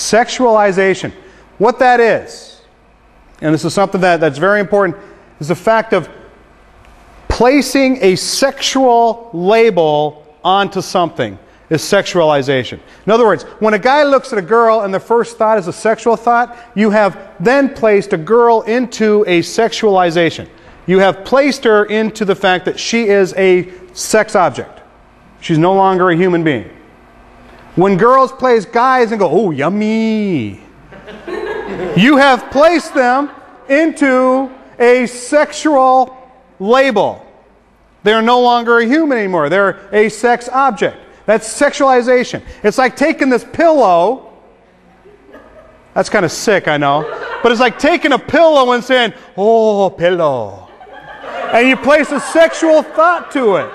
Sexualization. What that is, and this is something that's very important, is the fact of placing a sexual label onto something is sexualization. In other words, when a guy looks at a girl and the first thought is a sexual thought, you have then placed a girl into a sexualization. You have placed her into the fact that she is a sex object. She's no longer a human being. When girls place guys and go, oh, yummy, you have placed them into a sexual label. They're no longer a human anymore. They're a sex object. That's sexualization. It's like taking this pillow. That's kind of sick, I know. But it's like taking a pillow and saying, oh, pillow. And you place a sexual thought to it.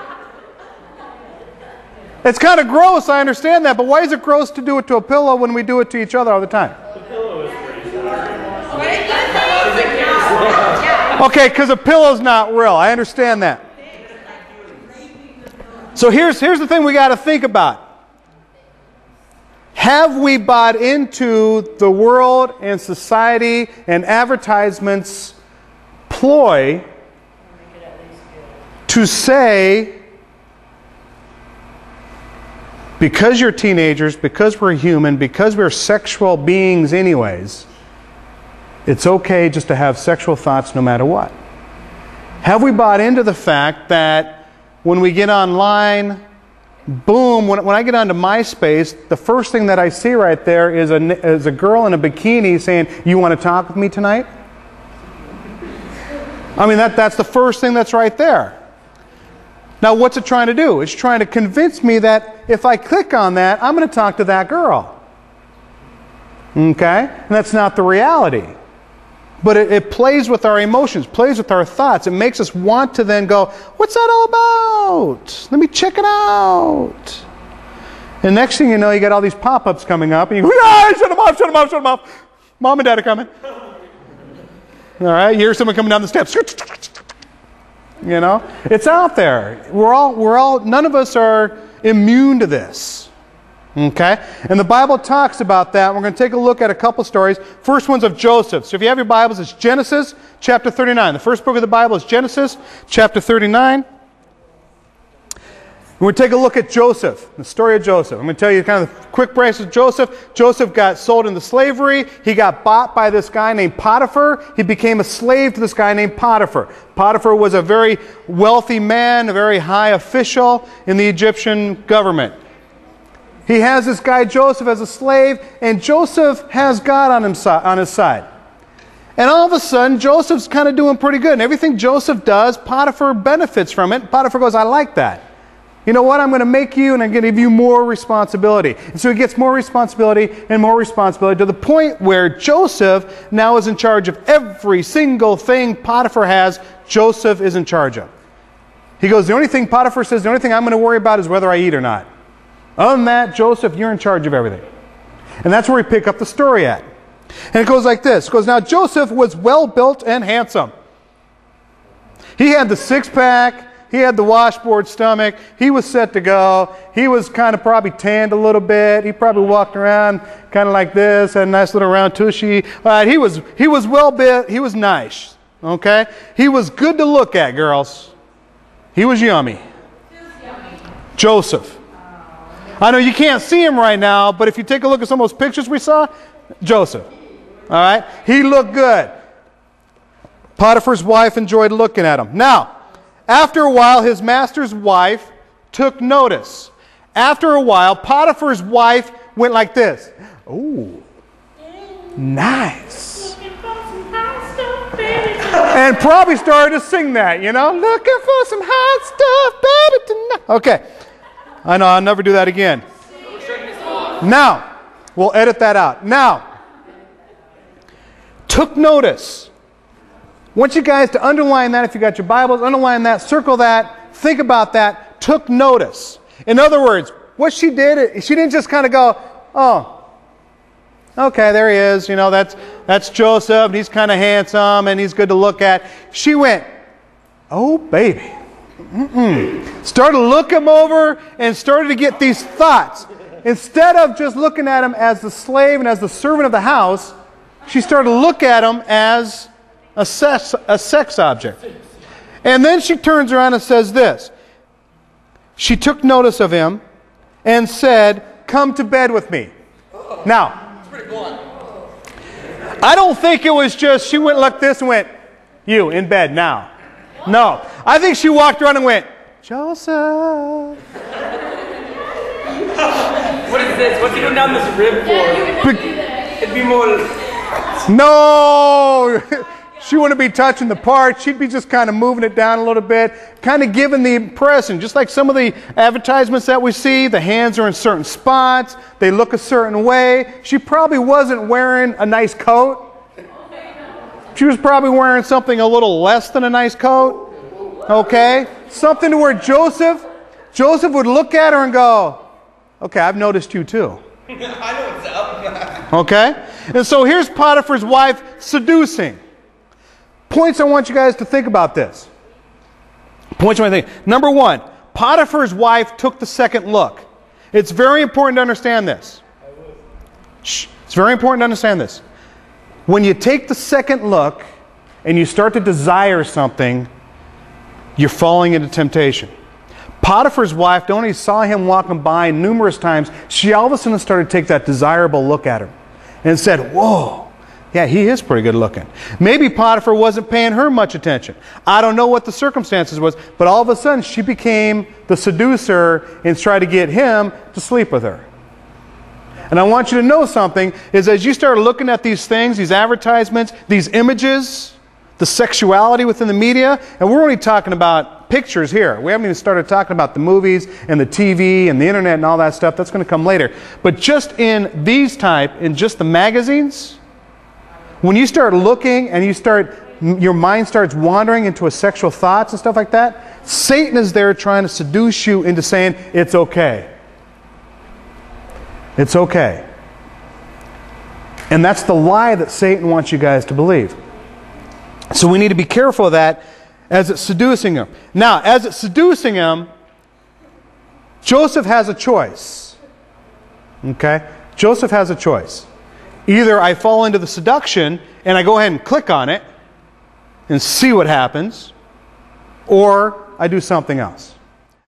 It's kind of gross, I understand that. But why is it gross to do it to a pillow when we do it to each other all the time? The pillow is crazy. Okay, because a pillow's not real. I understand that. So here's the thing we got to think about. Have we bought into the world and society and advertisements ploy to say, because you're teenagers, because we're human, because we're sexual beings anyways, it's okay just to have sexual thoughts no matter what? Have we bought into the fact that when we get online, boom, when I get onto MySpace, the first thing that I see right there is a girl in a bikini saying, you want to talk with me tonight? I mean, that's the first thing that's right there. Now, what's it trying to do? It's trying to convince me that if I click on that, I'm going to talk to that girl. Okay? And that's not the reality. But it plays with our emotions, plays with our thoughts. It makes us want to then go, what's that all about? Let me check it out. And next thing you know, you get all these pop-ups coming up, and you go, ah, shut them off, shut them off, shut them off. Mom and Dad are coming. All right, you hear someone coming down the steps. You know, it's out there. We're all, none of us are immune to this. Okay? And the Bible talks about that. We're going to take a look at a couple stories. First one's of Joseph. So if you have your Bibles, it's Genesis chapter 39. The first book of the Bible is Genesis chapter 39. We're going to take a look at Joseph, the story of Joseph. I'm going to tell you kind of a quick break of Joseph. Joseph got sold into slavery. He got bought by this guy named Potiphar. He became a slave to this guy named Potiphar. Potiphar was a very wealthy man, a very high official in the Egyptian government. He has this guy Joseph as a slave, and Joseph has God on his side. And all of a sudden, Joseph's kind of doing pretty good. And everything Joseph does, Potiphar benefits from it. Potiphar goes, I like that. You know what? I'm going to make you and I'm going to give you more responsibility. And so he gets more responsibility and more responsibility to the point where Joseph now is in charge of every single thing Potiphar has, Joseph is in charge of. He goes, the only thing Potiphar says, the only thing I'm going to worry about is whether I eat or not. Other than that, Joseph, you're in charge of everything. And that's where we pick up the story at. And it goes like this. It goes, now Joseph was well built and handsome. He had the six-pack. He had the washboard stomach. He was set to go. He was kind of probably tanned a little bit. He probably walked around kind of like this, had a nice little round tushy. He was well built. He was nice. Okay? He was good to look at, girls. He was yummy. Joseph. I know you can't see him right now, but if you take a look at some of those pictures we saw, Joseph. All right? He looked good. Potiphar's wife enjoyed looking at him. Now, after a while, his master's wife took notice. After a while, Potiphar's wife went like this. Ooh, nice. And probably started to sing that, you know. Looking for some hot stuff, baby, tonight. Okay. I know, I'll never do that again. Now, we'll edit that out. Now, took notice. I want you guys to underline that if you got your Bibles. Underline that, circle that, think about that. Took notice. In other words, what she did, she didn't just kind of go, oh, okay, there he is. You know, that's Joseph. He's kind of handsome and he's good to look at. She went, oh, baby. Started to look him over and started to get these thoughts. instead of just looking at him as the slave and as the servant of the house, she started to look at him as a sex object. And then she turns around and says this. She took notice of him and said, "Come to bed with me." Now, I don't think it was just she went like this and went, "You, in bed now." No. I think she walked around and went, "Joseph." What is this? What's he going down this rib for? It'd be more... No! She wouldn't be touching the part. She'd be just kind of moving it down a little bit, kind of giving the impression, just like some of the advertisements that we see, the hands are in certain spots, they look a certain way. She probably wasn't wearing a nice coat. She was probably wearing something a little less than a nice coat. Okay? Something to where Joseph would look at her and go, "Okay, I've noticed you too." I know what's up. Okay? And so here's Potiphar's wife seducing. Points I want you guys to think about this. Points I want you to think. Number one, Potiphar's wife took the second look. It's very important to understand this. Shh. It's very important to understand this. When you take the second look and you start to desire something, you're falling into temptation. Potiphar's wife not only saw him walking by numerous times, she all of a sudden started to take that desirable look at him and said, "Whoa, yeah, he is pretty good looking." Maybe Potiphar wasn't paying her much attention. I don't know what the circumstances was, but all of a sudden she became the seducer and tried to get him to sleep with her. And I want you to know something, is as you start looking at these things, these advertisements, these images, the sexuality within the media, and we're only talking about pictures here. We haven't even started talking about the movies and the TV and the internet and all that stuff. That's going to come later. But just in these type, in just the magazines, when you start looking and your mind starts wandering into a sexual thoughts and stuff like that, Satan is there trying to seduce you into saying, "It's okay. It's okay." And that's the lie that Satan wants you guys to believe. So we need to be careful of that as it's seducing him. Now, as it's seducing him, Joseph has a choice. Okay? Joseph has a choice. Either I fall into the seduction and I go ahead and click on it and see what happens, or I do something else.